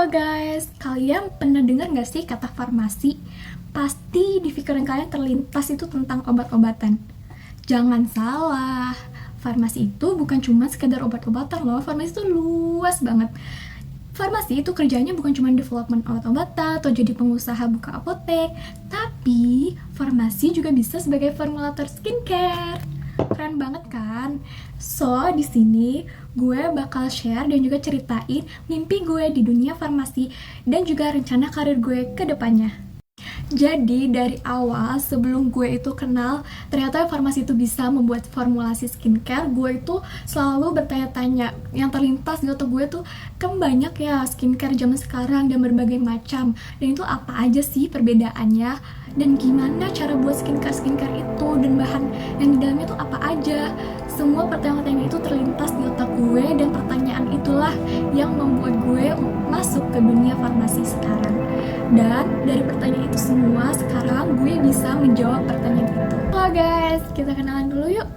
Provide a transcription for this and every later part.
Halo guys, kalian pernah dengar nggak sih kata farmasi? Pasti di pikiran kalian terlintas itu tentang obat-obatan. Jangan salah, farmasi itu bukan cuma sekedar obat-obatan loh, farmasi itu luas banget. Farmasi itu kerjanya bukan cuma development obat-obatan atau jadi pengusaha buka apotek, tapi farmasi juga bisa sebagai formulator skincare. Keren banget kan? So, di sini gue bakal share dan juga ceritain mimpi gue di dunia farmasi dan juga rencana karir gue ke depannya. Jadi dari awal sebelum gue itu kenal ternyata farmasi itu bisa membuat formulasi skincare, gue itu selalu bertanya-tanya. Yang terlintas di otak gue tuh kan banyak ya skincare zaman sekarang dan berbagai macam. Dan itu apa aja sih perbedaannya? Dan gimana cara buat skincare itu? Dan bahan yang di dalamnya tuh apa aja? Semua pertanyaan-pertanyaan itu terlintas di otak gue dan pertanyaan itulah yang membuat gue masuk ke dunia farmasi sekarang. Dan dari pertanyaan itu semua, sekarang gue bisa menjawab pertanyaan itu. Halo guys, kita kenalan dulu yuk.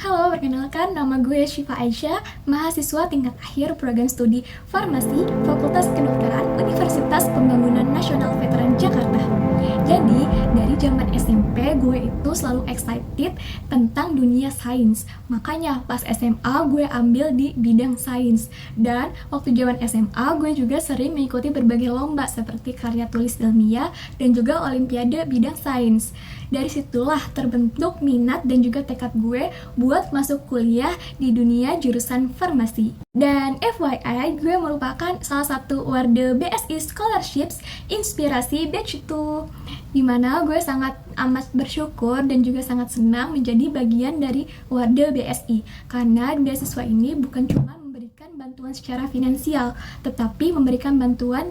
Halo, perkenalkan nama gue Syifa Aisyah, mahasiswa tingkat akhir program studi Farmasi, Fakultas Kedokteran, Universitas Pembangunan Nasional Veteran Jakarta. Jadi, dari zaman SMP gue itu selalu excited tentang dunia sains. Makanya pas SMA gue ambil di bidang sains. Dan waktu zaman SMA gue juga sering mengikuti berbagai lomba seperti karya tulis ilmiah dan juga olimpiade bidang sains. Dari situlah terbentuk minat dan juga tekad gue buat masuk kuliah di dunia jurusan farmasi. Dan FYI, gue merupakan salah satu award BSI Scholarships Inspirasi Batch 2, dimana gue sangat amat bersyukur dan juga sangat senang menjadi bagian dari award BSI, karena beasiswa ini bukan cuma memberikan bantuan secara finansial, tetapi memberikan bantuan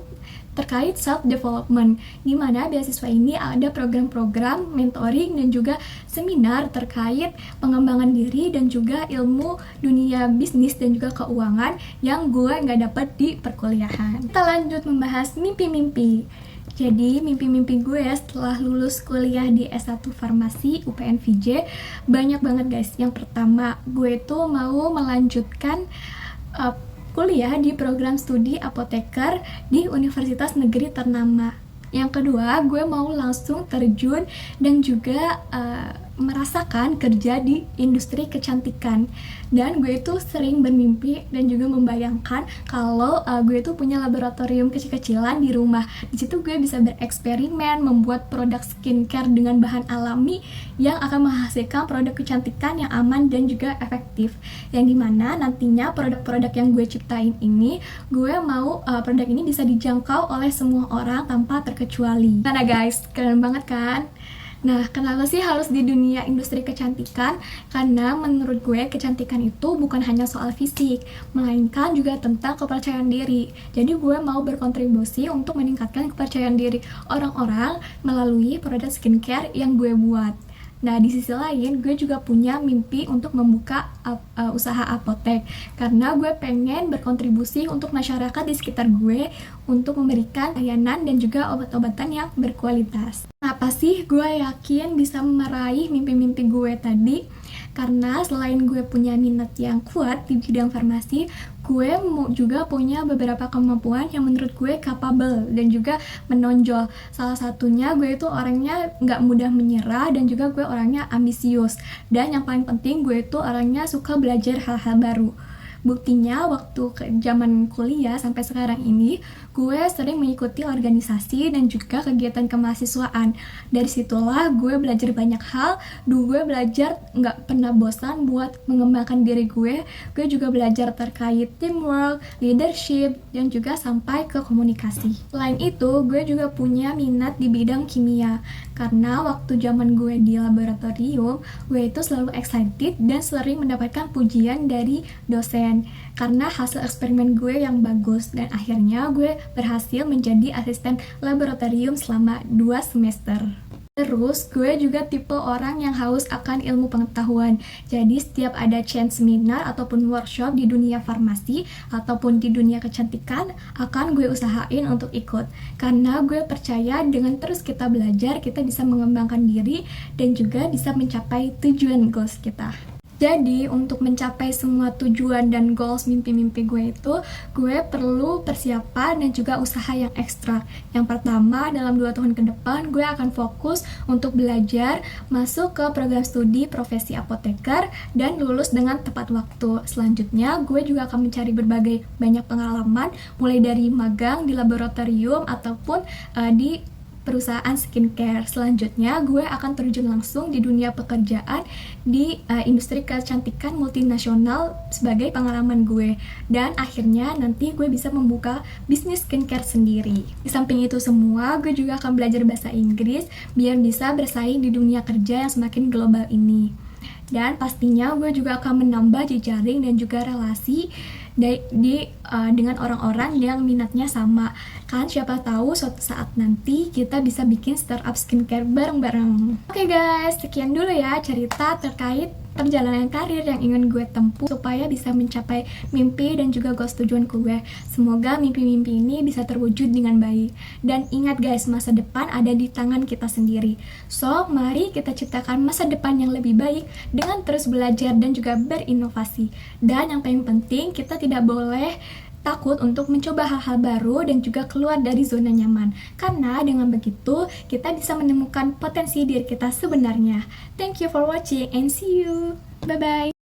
terkait self-development, di mana beasiswa ini ada program-program mentoring dan juga seminar terkait pengembangan diri dan juga ilmu dunia bisnis dan juga keuangan yang gue nggak dapat di perkuliahan. Kita lanjut membahas mimpi-mimpi. Jadi mimpi-mimpi gue setelah lulus kuliah di S1 Farmasi UPN VJ banyak banget guys. Yang pertama, gue tuh mau melanjutkan kuliah di program studi apoteker di universitas negeri ternama. Yang kedua, gue mau langsung terjun dan juga merasakan kerja di industri kecantikan. Dan gue itu sering bermimpi dan juga membayangkan kalau gue itu punya laboratorium kecil-kecilan di rumah. Di situ gue bisa bereksperimen membuat produk skincare dengan bahan alami yang akan menghasilkan produk kecantikan yang aman dan juga efektif. Yang dimana nantinya produk-produk yang gue ciptain ini, gue mau produk ini bisa dijangkau oleh semua orang tanpa terkecuali. Nah guys, keren banget kan? Nah, kenapa sih harus di dunia industri kecantikan? Karena menurut gue kecantikan itu bukan hanya soal fisik, melainkan juga tentang kepercayaan diri. Jadi gue mau berkontribusi untuk meningkatkan kepercayaan diri orang-orang melalui produk skincare yang gue buat. Nah, di sisi lain, gue juga punya mimpi untuk membuka usaha apotek, karena gue pengen berkontribusi untuk masyarakat di sekitar gue untuk memberikan layanan dan juga obat-obatan yang berkualitas. Kenapa sih gue yakin bisa meraih mimpi-mimpi gue tadi? Karena selain gue punya minat yang kuat di bidang farmasi, gue juga punya beberapa kemampuan yang menurut gue capable dan juga menonjol. Salah satunya gue itu orangnya nggak mudah menyerah dan juga gue orangnya ambisius. Dan yang paling penting gue itu orangnya suka belajar hal-hal baru. Buktinya waktu zaman kuliah sampai sekarang ini, gue sering mengikuti organisasi dan juga kegiatan kemahasiswaan. Dari situlah gue belajar banyak hal. Gue belajar nggak pernah bosan buat mengembangkan diri gue. Gue juga belajar terkait teamwork, leadership, dan juga sampai ke komunikasi. Selain itu, gue juga punya minat di bidang kimia. Karena waktu zaman gue di laboratorium, gue itu selalu excited dan sering mendapatkan pujian dari dosen karena hasil eksperimen gue yang bagus, dan akhirnya gue berhasil menjadi asisten laboratorium selama 2 semester. Terus gue juga tipe orang yang haus akan ilmu pengetahuan. Jadi setiap ada chance seminar ataupun workshop di dunia farmasi ataupun di dunia kecantikan, akan gue usahain untuk ikut. Karena gue percaya dengan terus kita belajar, kita bisa mengembangkan diri dan juga bisa mencapai tujuan goals kita. Jadi untuk mencapai semua tujuan dan goals mimpi-mimpi gue itu, gue perlu persiapan dan juga usaha yang ekstra. Yang pertama, dalam 2 tahun ke depan gue akan fokus untuk belajar, masuk ke program studi profesi apoteker, dan lulus dengan tepat waktu. Selanjutnya, gue juga akan mencari berbagai banyak pengalaman, mulai dari magang di laboratorium ataupun di perusahaan skincare. Selanjutnya, gue akan terjun langsung di dunia pekerjaan di industri kecantikan multinasional sebagai pengalaman gue. Dan akhirnya nanti gue bisa membuka bisnis skincare sendiri. Di samping itu semua, gue juga akan belajar bahasa Inggris biar bisa bersaing di dunia kerja yang semakin global ini. Dan pastinya gue juga akan menambah jejaring dan juga relasi dengan orang-orang yang minatnya sama. Kan siapa tahu suatu saat nanti kita bisa bikin startup skincare bareng-bareng. Oke guys, sekian dulu ya cerita terkait perjalanan karir yang ingin gue tempuh supaya bisa mencapai mimpi dan juga goals tujuan gue. Semoga mimpi-mimpi ini bisa terwujud dengan baik. Dan ingat guys, masa depan ada di tangan kita sendiri. So, mari kita ciptakan masa depan yang lebih baik dengan terus belajar dan juga berinovasi. Dan yang paling penting, kita tidak boleh takut untuk mencoba hal-hal baru dan juga keluar dari zona nyaman. Karena dengan begitu, kita bisa menemukan potensi diri kita sebenarnya. Thank you for watching and see you. Bye-bye.